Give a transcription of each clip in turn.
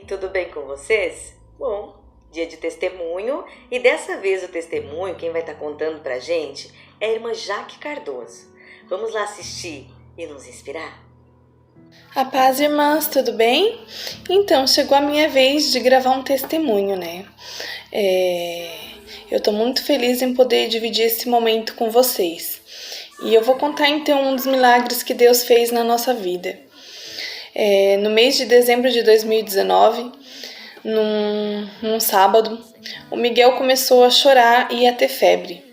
tudo bem com vocês? Bom, dia de testemunho e dessa vez o testemunho, quem vai estar contando pra gente é a irmã Jaque Cardoso. Vamos lá assistir e nos inspirar? A paz, irmãs, tudo bem? Então, chegou a minha vez de gravar um testemunho, né? Eu tô muito feliz em poder dividir esse momento com vocês. E eu vou contar então um dos milagres que Deus fez na nossa vida. No mês de dezembro de 2019, num sábado, o Miguel começou a chorar e a ter febre.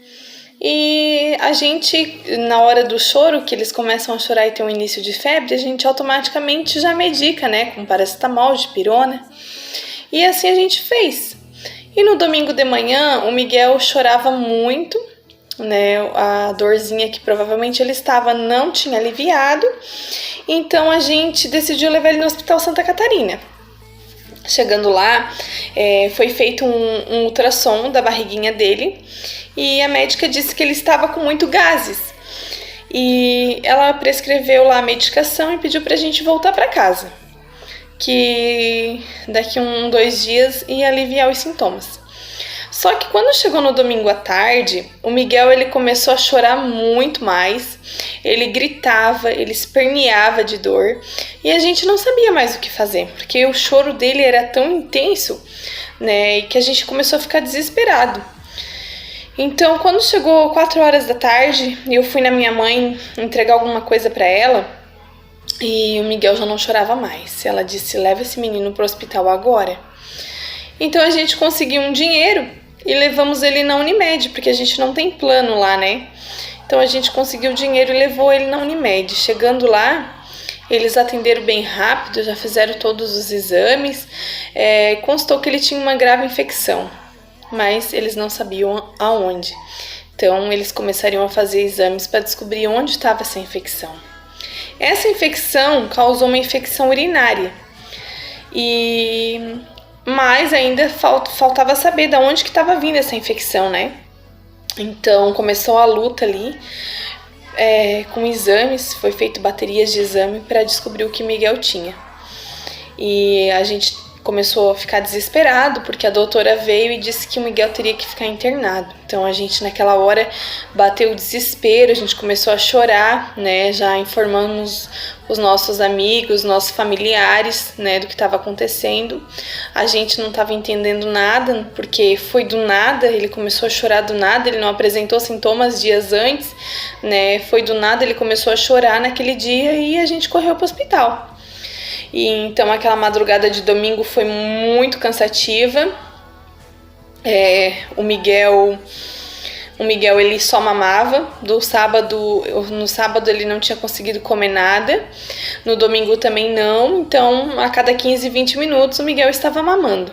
E a gente, na hora do choro, que eles começam a chorar e ter um início de febre, a gente automaticamente já medica, né, com paracetamol, dipirona. E assim a gente fez. E no domingo de manhã, o Miguel chorava muito, né, a dorzinha que provavelmente ele estava não tinha aliviado. Então a gente decidiu levar ele no Hospital Santa Catarina. Chegando lá, foi feito um ultrassom da barriguinha dele e a médica disse que ele estava com muito gases. E ela prescreveu lá a medicação e pediu pra gente voltar para casa, que daqui 2 dias ia aliviar os sintomas. Só que quando chegou no domingo à tarde, o Miguel ele começou a chorar muito mais, ele gritava, ele esperneava de dor e a gente não sabia mais o que fazer, porque o choro dele era tão intenso, né, e que a gente começou a ficar desesperado. Então, quando chegou 4 horas da tarde, eu fui na minha mãe entregar alguma coisa para ela e o Miguel já não chorava mais. Ela disse: leva esse menino para o hospital agora. Então a gente conseguiu um dinheiro e levamos ele na Unimed, porque a gente não tem plano lá, né? Então a gente conseguiu dinheiro e levou ele na Unimed. Chegando lá, eles atenderam bem rápido, já fizeram todos os exames. Constou que ele tinha uma grave infecção, mas eles não sabiam aonde. Então eles começariam a fazer exames para descobrir onde estava essa infecção. Essa infecção causou uma infecção urinária. Mas ainda faltava saber de onde que estava vindo essa infecção, né? Então começou a luta ali com exames, foi feito baterias de exame para descobrir o que Miguel tinha. E a gente começou a ficar desesperado, porque a doutora veio e disse que o Miguel teria que ficar internado. Então a gente naquela hora bateu o desespero, a gente começou a chorar, né? Já informamos os nossos amigos, nossos familiares, né, do que estava acontecendo. A gente não estava entendendo nada, porque foi do nada, ele começou a chorar do nada, ele não apresentou sintomas dias antes, né? Foi do nada, ele começou a chorar naquele dia e a gente correu para o hospital. E então aquela madrugada de domingo foi muito cansativa. O Miguel ele só mamava. No sábado ele não tinha conseguido comer nada. No domingo também não. Então a cada 15, 20 minutos o Miguel estava mamando.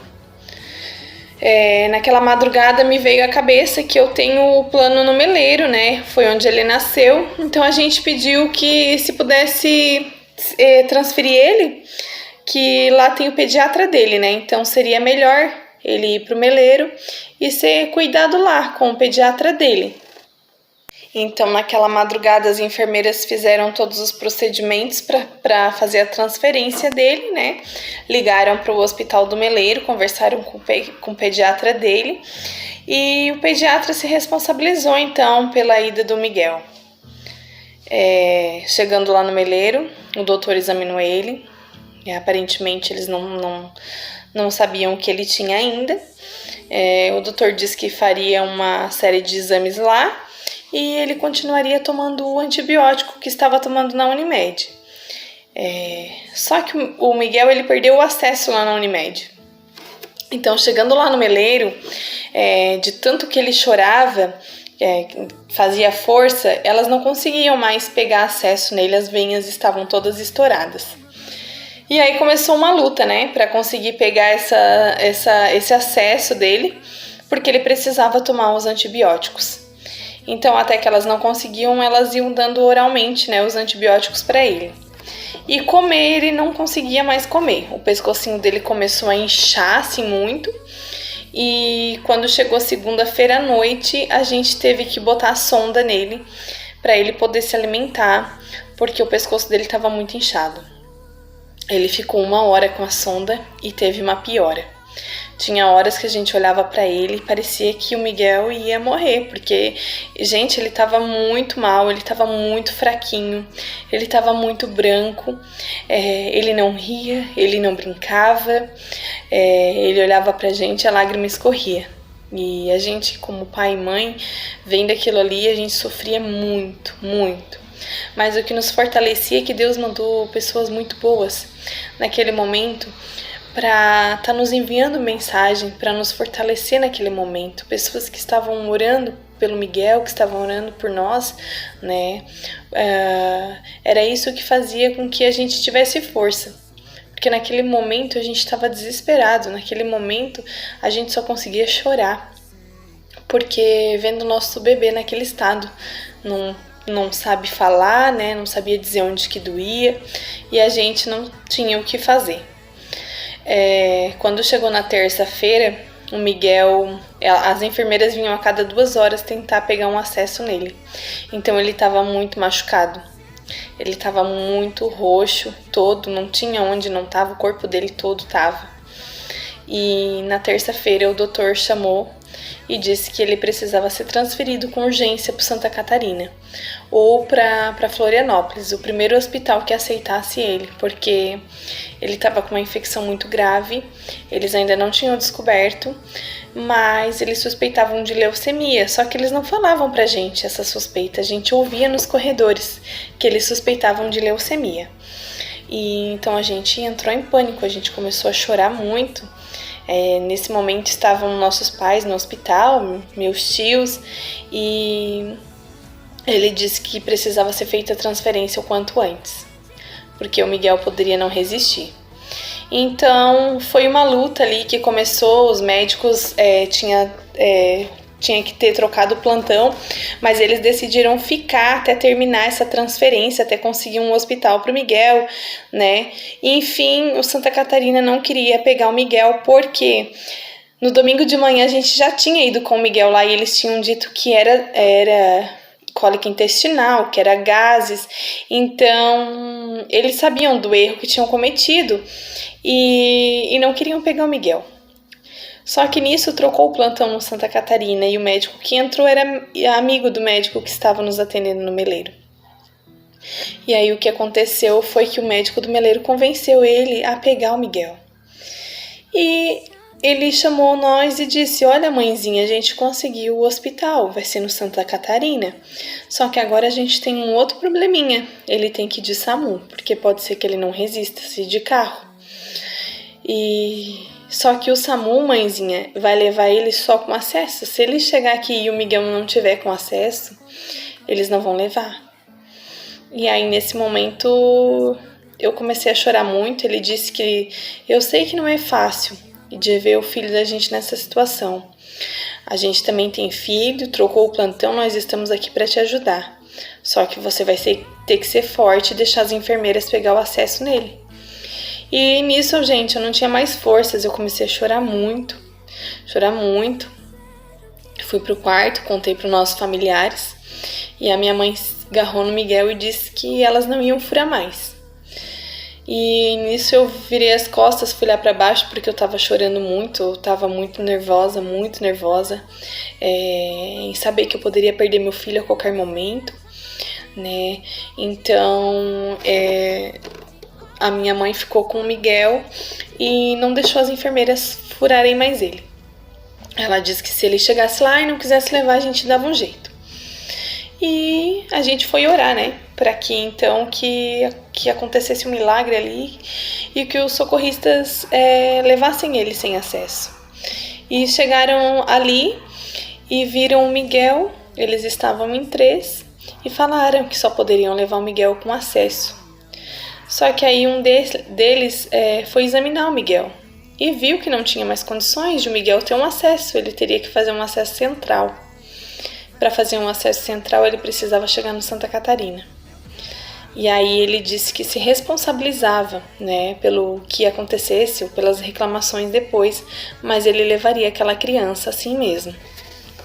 Naquela madrugada me veio à cabeça que eu tenho o plano no Meleiro, né? Foi onde ele nasceu. Então a gente pediu que se pudesse transferir ele, que lá tem o pediatra dele, né? Então seria melhor ele ir pro Meleiro e ser cuidado lá com o pediatra dele. Então naquela madrugada as enfermeiras fizeram todos os procedimentos para fazer a transferência dele, né? Ligaram para o hospital do Meleiro, conversaram com o pediatra dele e o pediatra se responsabilizou então pela ida do Miguel. Chegando lá no Meleiro, o doutor examinou ele e aparentemente eles não sabiam o que ele tinha ainda. O doutor disse que faria uma série de exames lá e ele continuaria tomando o antibiótico que estava tomando na Unimed. Só que o Miguel ele perdeu o acesso lá na Unimed. Então, chegando lá no Meleiro, de tanto que ele chorava, fazia força, elas não conseguiam mais pegar acesso nele, as veias estavam todas estouradas. E aí começou uma luta, né, para conseguir pegar esse acesso dele, porque ele precisava tomar os antibióticos. Então, até que elas não conseguiam, elas iam dando oralmente, né, os antibióticos para ele. E comer, ele não conseguia mais comer. O pescocinho dele começou a inchar assim muito. E quando chegou segunda-feira à noite, a gente teve que botar a sonda nele para ele poder se alimentar, porque o pescoço dele estava muito inchado. Ele ficou 1 hora com a sonda e teve uma piora. Tinha horas que a gente olhava para ele e parecia que o Miguel ia morrer, porque, gente, ele estava muito mal, ele estava muito fraquinho, ele estava muito branco, ele não ria, ele não brincava, ele olhava pra gente e a lágrima escorria. E a gente, como pai e mãe, vendo aquilo ali, a gente sofria muito, muito. Mas o que nos fortalecia é que Deus mandou pessoas muito boas naquele momento, para estar nos enviando mensagem, para nos fortalecer naquele momento. Pessoas que estavam orando pelo Miguel, que estavam orando por nós, né? Era isso que fazia com que a gente tivesse força. Porque naquele momento a gente estava desesperado, naquele momento a gente só conseguia chorar. Porque vendo o nosso bebê naquele estado, não sabe falar, né? Não sabia dizer onde que doía, e a gente não tinha o que fazer. Quando chegou na terça-feira, o Miguel, as enfermeiras vinham a cada 2 horas tentar pegar um acesso nele. Então ele estava muito machucado. Ele estava muito roxo, todo, não tinha onde não estava, o corpo dele todo estava. E na terça-feira o doutor chamou e disse que ele precisava ser transferido com urgência para Santa Catarina ou para Florianópolis, o primeiro hospital que aceitasse ele, porque ele estava com uma infecção muito grave, eles ainda não tinham descoberto, mas eles suspeitavam de leucemia, só que eles não falavam pra gente essa suspeita, a gente ouvia nos corredores que eles suspeitavam de leucemia. E então a gente entrou em pânico, a gente começou a chorar muito. Nesse momento estavam nossos pais no hospital, meus tios, e ele disse que precisava ser feita a transferência o quanto antes, porque o Miguel poderia não resistir. Então foi uma luta ali que começou, os médicos tinha que ter trocado o plantão, mas eles decidiram ficar até terminar essa transferência, até conseguir um hospital para o Miguel, né? E, enfim, o Santa Catarina não queria pegar o Miguel, porque no domingo de manhã a gente já tinha ido com o Miguel lá e eles tinham dito que era cólica intestinal, que era gases. Então, eles sabiam do erro que tinham cometido e não queriam pegar o Miguel. Só que nisso trocou o plantão no Santa Catarina e o médico que entrou era amigo do médico que estava nos atendendo no Meleiro. E aí o que aconteceu foi que o médico do Meleiro convenceu ele a pegar o Miguel. E ele chamou nós e disse: olha, mãezinha, a gente conseguiu o hospital, vai ser no Santa Catarina. Só que agora a gente tem um outro probleminha, ele tem que ir de SAMU, porque pode ser que ele não resista se ir de carro. Só que o SAMU, mãezinha, vai levar ele só com acesso. Se ele chegar aqui e o Miguel não tiver com acesso, eles não vão levar. E aí, nesse momento, eu comecei a chorar muito. Ele disse que eu sei que não é fácil de ver o filho da gente nessa situação. A gente também tem filho, trocou o plantão, nós estamos aqui para te ajudar. Só que você vai ter que ser forte e deixar as enfermeiras pegar o acesso nele. E nisso, gente, eu não tinha mais forças, eu comecei a chorar muito. Fui pro quarto, contei pros nossos familiares e a minha mãe agarrou no Miguel e disse que elas não iam furar mais. E nisso eu virei as costas, fui lá pra baixo porque eu tava chorando muito, eu tava muito nervosa, em saber que eu poderia perder meu filho a qualquer momento, né? Então, a minha mãe ficou com o Miguel e não deixou as enfermeiras furarem mais ele. Ela disse que se ele chegasse lá e não quisesse levar, a gente dava um jeito. E a gente foi orar, né? Para que então que acontecesse um milagre ali e que os socorristas levassem ele sem acesso. E chegaram ali e viram o Miguel, eles estavam em 3 e falaram que só poderiam levar o Miguel com acesso. Só que aí um deles foi examinar o Miguel e viu que não tinha mais condições de o Miguel ter um acesso, ele teria que fazer um acesso central. Para fazer um acesso central, ele precisava chegar no Santa Catarina. E aí ele disse que se responsabilizava, né, pelo que acontecesse ou pelas reclamações depois, mas ele levaria aquela criança assim mesmo.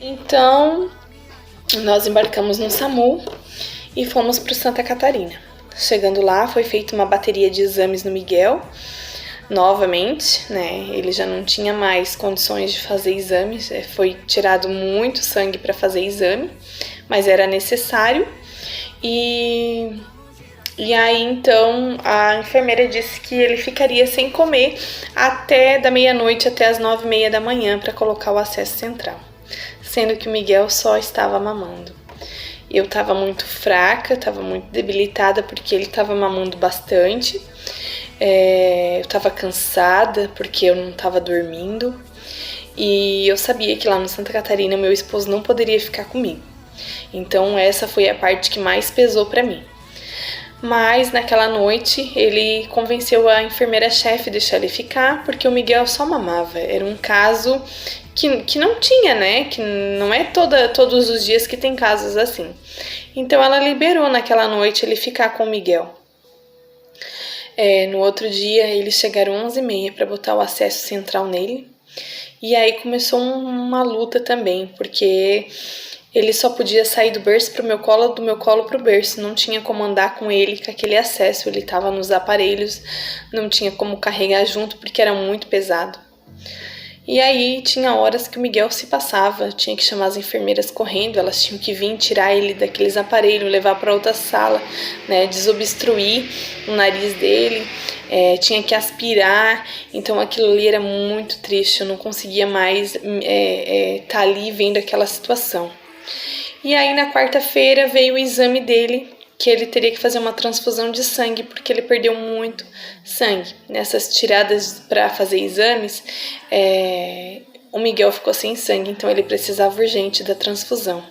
Então, nós embarcamos no SAMU e fomos para Santa Catarina. Chegando lá, foi feita uma bateria de exames no Miguel, novamente, né? Ele já não tinha mais condições de fazer exames, foi tirado muito sangue para fazer exame, mas era necessário. E aí, então, a enfermeira disse que ele ficaria sem comer até da meia-noite até as 9h30 da manhã para colocar o acesso central, sendo que o Miguel só estava mamando. Eu estava muito fraca, estava muito debilitada porque ele estava mamando bastante. Eu estava cansada porque eu não estava dormindo. E eu sabia que lá no Santa Catarina meu esposo não poderia ficar comigo. Então essa foi a parte que mais pesou para mim. Mas naquela noite ele convenceu a enfermeira-chefe a deixar ele ficar porque o Miguel só mamava. Era um caso que não tinha, né? Que não é todos os dias que tem casos assim. Então ela liberou naquela noite ele ficar com o Miguel. No outro dia eles chegaram 11h30 para botar o acesso central nele. E aí começou uma luta também, porque ele só podia sair do berço pro meu colo, do meu colo pro berço. Não tinha como andar com ele, com aquele acesso. Ele estava nos aparelhos, não tinha como carregar junto, porque era muito pesado. E aí tinha horas que o Miguel se passava, tinha que chamar as enfermeiras correndo, elas tinham que vir tirar ele daqueles aparelhos, levar para outra sala, né, desobstruir o nariz dele, tinha que aspirar, então aquilo ali era muito triste, eu não conseguia mais tá ali vendo aquela situação. E aí na quarta-feira veio o exame dele, que ele teria que fazer uma transfusão de sangue, porque ele perdeu muito sangue. Nessas tiradas para fazer exames, o Miguel ficou sem sangue, então ele precisava urgente da transfusão.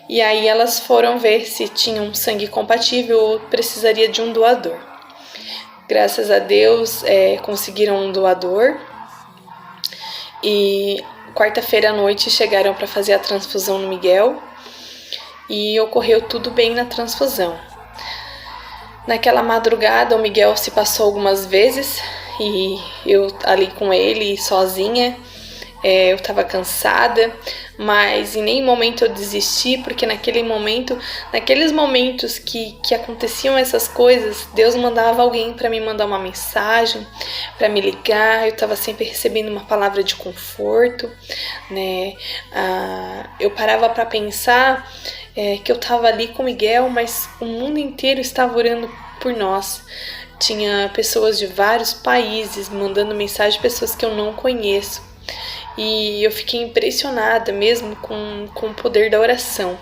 E aí elas foram ver se tinham sangue compatível ou precisaria de um doador. Graças a Deus, conseguiram um doador. E quarta-feira à noite chegaram para fazer a transfusão no Miguel. E ocorreu tudo bem na transfusão. Naquela madrugada, o Miguel se passou algumas vezes e eu ali com ele, sozinha, eu estava cansada, mas em nenhum momento eu desisti, porque naqueles momentos que aconteciam essas coisas, Deus mandava alguém para me mandar uma mensagem, para me ligar. Eu estava sempre recebendo uma palavra de conforto, né? Eu parava para pensar que eu estava ali com Miguel, mas o mundo inteiro estava orando por nós. Tinha pessoas de vários países mandando mensagem, pessoas que eu não conheço. E eu fiquei impressionada mesmo com o poder da oração,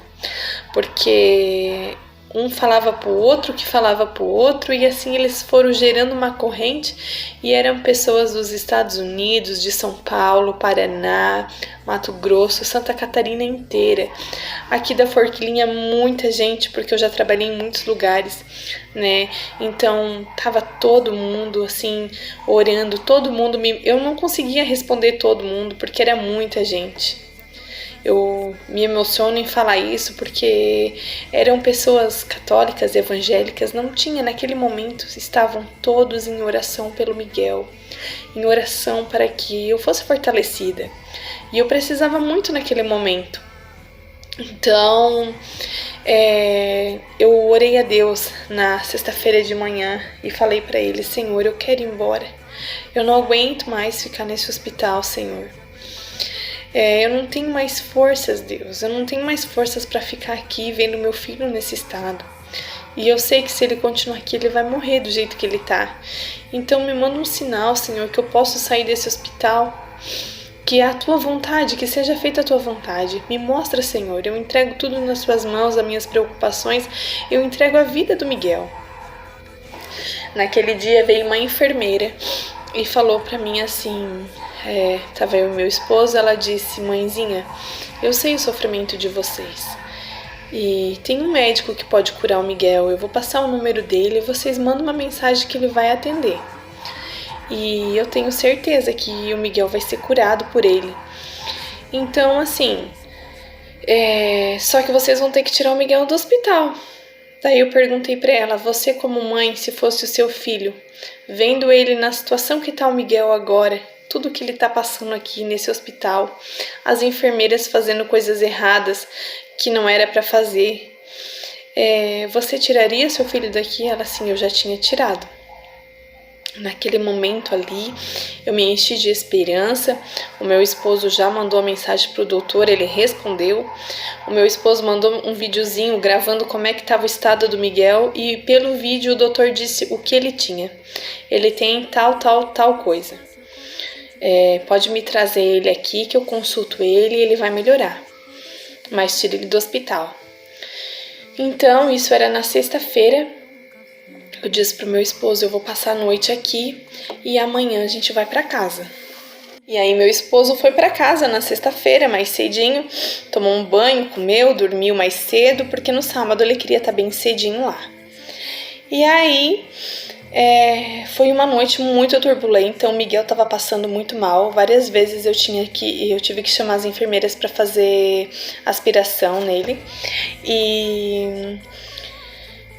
porque um falava pro outro, que falava pro outro, e assim eles foram gerando uma corrente, e eram pessoas dos Estados Unidos, de São Paulo, Paraná, Mato Grosso, Santa Catarina inteira. Aqui da Forquilinha, muita gente, porque eu já trabalhei em muitos lugares, né? Então, tava todo mundo, assim, orando, todo mundo. Eu não conseguia responder todo mundo, porque era muita gente. Eu me emociono em falar isso porque eram pessoas católicas, evangélicas, não tinha naquele momento, estavam todos em oração pelo Miguel, em oração para que eu fosse fortalecida. E eu precisava muito naquele momento. Então, eu orei a Deus na sexta-feira de manhã e falei para ele: Senhor, eu quero ir embora. Eu não aguento mais ficar nesse hospital, Senhor. Eu não tenho mais forças, Deus. Eu não tenho mais forças para ficar aqui vendo meu filho nesse estado. E eu sei que se ele continuar aqui, ele vai morrer do jeito que ele tá. Então me manda um sinal, Senhor, que eu posso sair desse hospital. Que é a tua vontade, que seja feita a tua vontade. Me mostra, Senhor. Eu entrego tudo nas tuas mãos, as minhas preocupações. Eu entrego a vida do Miguel. Naquele dia veio uma enfermeira e falou pra mim assim... tava eu e meu esposo, ela disse: mãezinha, eu sei o sofrimento de vocês e tem um médico que pode curar o Miguel, eu vou passar o número dele e vocês mandam uma mensagem que ele vai atender, e eu tenho certeza que o Miguel vai ser curado por ele. Então assim, só que vocês vão ter que tirar o Miguel do hospital. Daí eu perguntei pra ela: você como mãe, se fosse o seu filho, vendo ele na situação que tá o Miguel agora, tudo que ele tá passando aqui nesse hospital, as enfermeiras fazendo coisas erradas que não era pra fazer, você tiraria seu filho daqui? Ela, sim, eu já tinha tirado. Naquele momento ali, eu me enchi de esperança. O meu esposo já mandou a mensagem para o doutor, ele respondeu. O meu esposo mandou um videozinho gravando como é que estava o estado do Miguel e pelo vídeo o doutor disse o que ele tinha. Ele tem tal coisa. Pode me trazer ele aqui que eu consulto ele e ele vai melhorar. Mas tire ele do hospital. Então, isso era na sexta-feira. Eu disse pro meu esposo, eu vou passar a noite aqui e amanhã a gente vai para casa. E aí meu esposo foi para casa na sexta-feira, mais cedinho, tomou um banho, comeu, dormiu mais cedo, porque no sábado ele queria estar bem cedinho lá. E aí foi uma noite muito turbulenta, o Miguel estava passando muito mal, várias vezes eu tive que chamar as enfermeiras para fazer aspiração nele.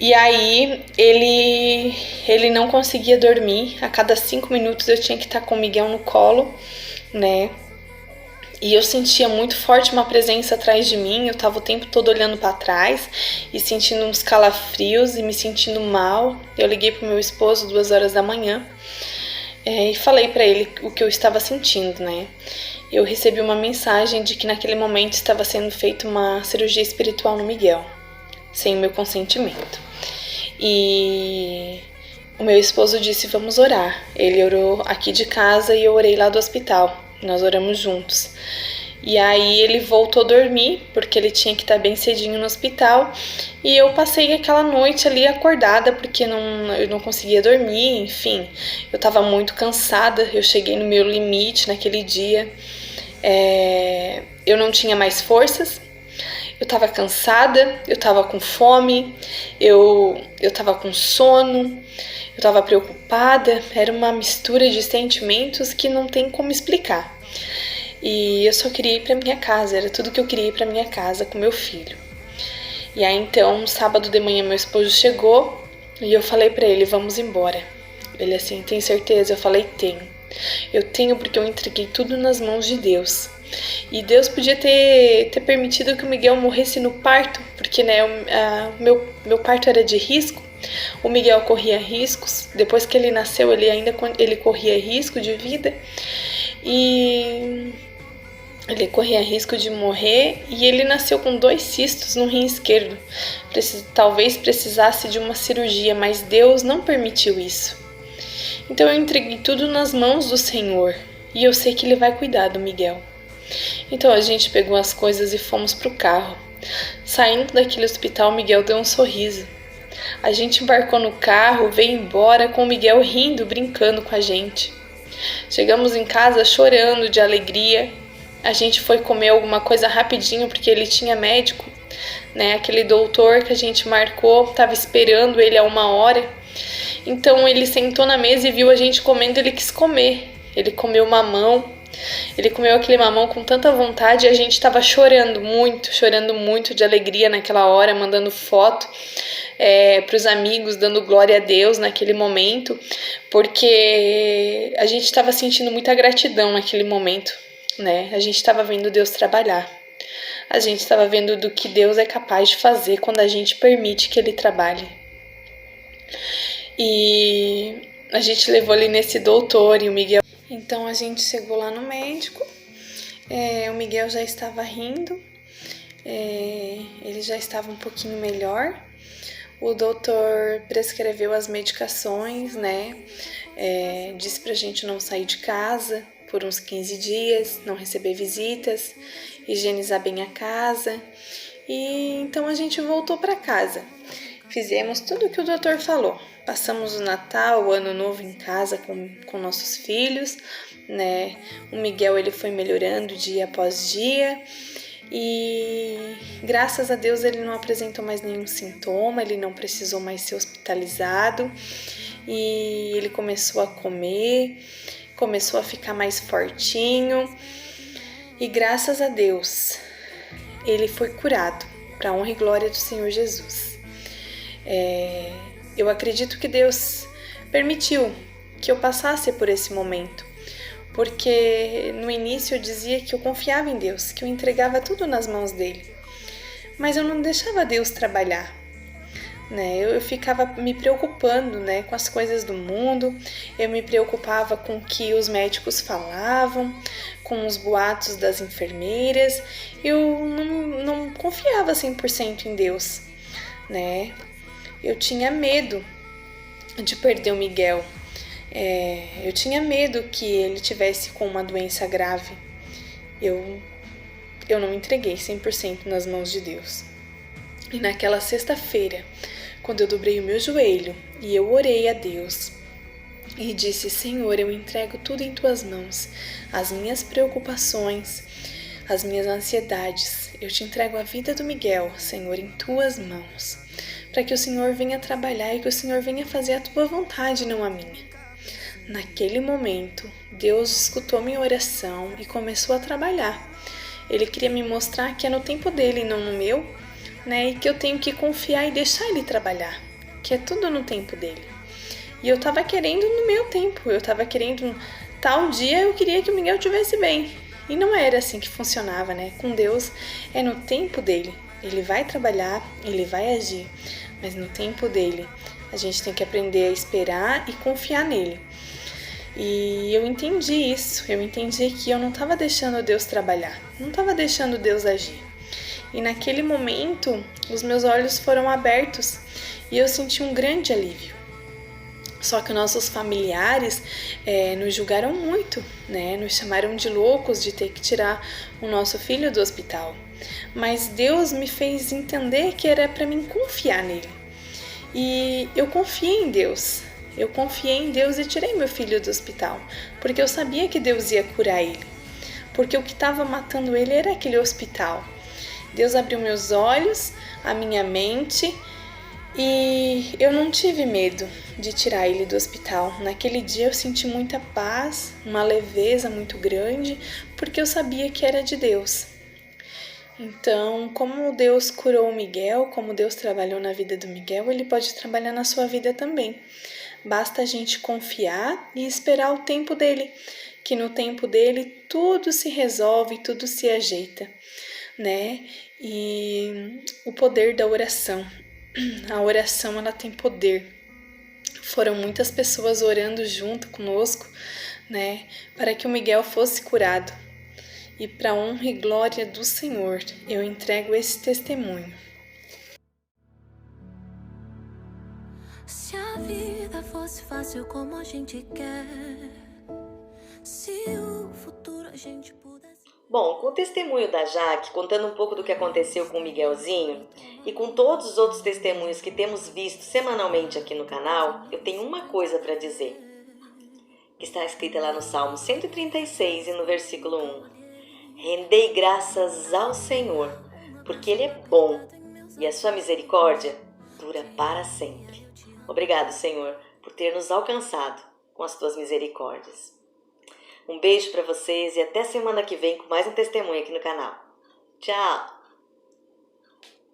E aí ele não conseguia dormir, a cada 5 minutos eu tinha que estar com o Miguel no colo, né? E eu sentia muito forte uma presença atrás de mim, eu tava o tempo todo olhando para trás e sentindo uns calafrios e me sentindo mal. Eu liguei pro meu esposo 2 horas da manhã e falei para ele o que eu estava sentindo, né? Eu recebi uma mensagem de que naquele momento estava sendo feita uma cirurgia espiritual no Miguel, sem o meu consentimento. E o meu esposo disse, vamos orar. Ele orou aqui de casa e eu orei lá do hospital. Nós oramos juntos. E aí ele voltou a dormir, porque ele tinha que estar bem cedinho no hospital. E eu passei aquela noite ali acordada, porque eu não conseguia dormir, enfim. Eu estava muito cansada, eu cheguei no meu limite naquele dia. Eu não tinha mais forças. Eu tava cansada, eu tava com fome, eu tava com sono, eu tava preocupada, era uma mistura de sentimentos que não tem como explicar. E eu só queria ir pra minha casa, era tudo que eu queria ir pra minha casa com meu filho. E aí então, sábado de manhã meu esposo chegou e eu falei pra ele, vamos embora. Ele assim, tem certeza? Eu falei, tenho. Eu tenho porque eu entreguei tudo nas mãos de Deus. E Deus podia ter permitido que o Miguel morresse no parto, porque né, meu parto era de risco. O Miguel corria riscos. Depois que ele nasceu, ele corria risco de vida. E ele corria risco de morrer. E ele nasceu com 2 cistos no rim esquerdo. Talvez precisasse de uma cirurgia, mas Deus não permitiu isso. Então eu entreguei tudo nas mãos do Senhor. E eu sei que Ele vai cuidar do Miguel. Então a gente pegou as coisas e fomos pro carro. Saindo daquele hospital, o Miguel deu um sorriso. A gente embarcou no carro, veio embora com o Miguel rindo, brincando com a gente. Chegamos em casa chorando de alegria. A gente foi comer alguma coisa rapidinho porque ele tinha médico, né? Aquele doutor que a gente marcou, estava esperando ele há 1 hora. Então ele sentou na mesa e viu a gente comendo, ele quis comer. Ele comeu mamão. Ele comeu aquele mamão com tanta vontade e a gente estava chorando muito de alegria naquela hora, mandando foto para os amigos, dando glória a Deus naquele momento, porque a gente estava sentindo muita gratidão naquele momento, né? A gente estava vendo Deus trabalhar. A gente estava vendo do que Deus é capaz de fazer quando a gente permite que Ele trabalhe. E a gente levou ele nesse doutor e o Miguel. Então a gente chegou lá no médico, o Miguel já estava rindo, ele já estava um pouquinho melhor. O doutor prescreveu as medicações, né? Disse pra gente não sair de casa por uns 15 dias, não receber visitas, higienizar bem a casa. E então a gente voltou para casa. Fizemos tudo o que o doutor falou. Passamos o Natal, o Ano Novo em casa com nossos filhos, né? O Miguel ele foi melhorando dia após dia e graças a Deus ele não apresentou mais nenhum sintoma, ele não precisou mais ser hospitalizado e ele começou a comer, começou a ficar mais fortinho e graças a Deus ele foi curado, para a honra e glória do Senhor Jesus. Eu acredito que Deus permitiu que eu passasse por esse momento, porque no início eu dizia que eu confiava em Deus, que eu entregava tudo nas mãos dele, mas eu não deixava Deus trabalhar. né? Eu ficava me preocupando, né, com as coisas do mundo, eu me preocupava com o que os médicos falavam, com os boatos das enfermeiras, eu não confiava 100% em Deus, né? Eu tinha medo de perder o Miguel, eu tinha medo que ele tivesse com uma doença grave. Eu não me entreguei 100% nas mãos de Deus. E naquela sexta-feira, quando eu dobrei o meu joelho e eu orei a Deus e disse: Senhor, eu entrego tudo em tuas mãos, as minhas preocupações, as minhas ansiedades. Eu te entrego a vida do Miguel, Senhor, em tuas mãos, para que o Senhor venha trabalhar e que o Senhor venha fazer a tua vontade, não a minha. Naquele momento, Deus escutou minha oração e começou a trabalhar. Ele queria me mostrar que é no tempo dele e não no meu, né? E que eu tenho que confiar e deixar ele trabalhar, que é tudo no tempo dele. E eu tava querendo no meu tempo, eu tava querendo tal dia, eu queria que o Miguel estivesse bem. E não era assim que funcionava, né? Com Deus é no tempo dele. Ele vai trabalhar, ele vai agir, mas no tempo dele. A gente tem que aprender a esperar e confiar nele. E eu entendi isso, eu entendi que eu não estava deixando Deus trabalhar, não estava deixando Deus agir. E naquele momento, os meus olhos foram abertos e eu senti um grande alívio. Só que nossos familiares nos julgaram muito, né? Nos chamaram de loucos de ter que tirar o nosso filho do hospital. Mas Deus me fez entender que era para mim confiar nele. E eu confiei em Deus. Eu confiei em Deus e tirei meu filho do hospital, porque eu sabia que Deus ia curar ele. Porque o que estava matando ele era aquele hospital. Deus abriu meus olhos, a minha mente, e eu não tive medo de tirar ele do hospital. Naquele dia eu senti muita paz, uma leveza muito grande, porque eu sabia que era de Deus. Então, como Deus curou o Miguel, como Deus trabalhou na vida do Miguel, Ele pode trabalhar na sua vida também. Basta a gente confiar e esperar o tempo dele, que no tempo dele tudo se resolve, tudo se ajeita, né? E o poder da oração. A oração, ela tem poder. Foram muitas pessoas orando junto conosco, né, para que o Miguel fosse curado. E para honra e glória do Senhor, eu entrego esse testemunho. Se a vida fosse fácil como a gente quer, se o futuro a gente pudesse... Bom, com o testemunho da Jaque, contando um pouco do que aconteceu com o Miguelzinho e com todos os outros testemunhos que temos visto semanalmente aqui no canal, eu tenho uma coisa para dizer, que está escrita lá no Salmo 136 e no versículo 1. Rendei graças ao Senhor, porque Ele é bom e a sua misericórdia dura para sempre. Obrigado, Senhor, por ter nos alcançado com as tuas misericórdias. Um beijo para vocês e até semana que vem com mais um testemunho aqui no canal. Tchau!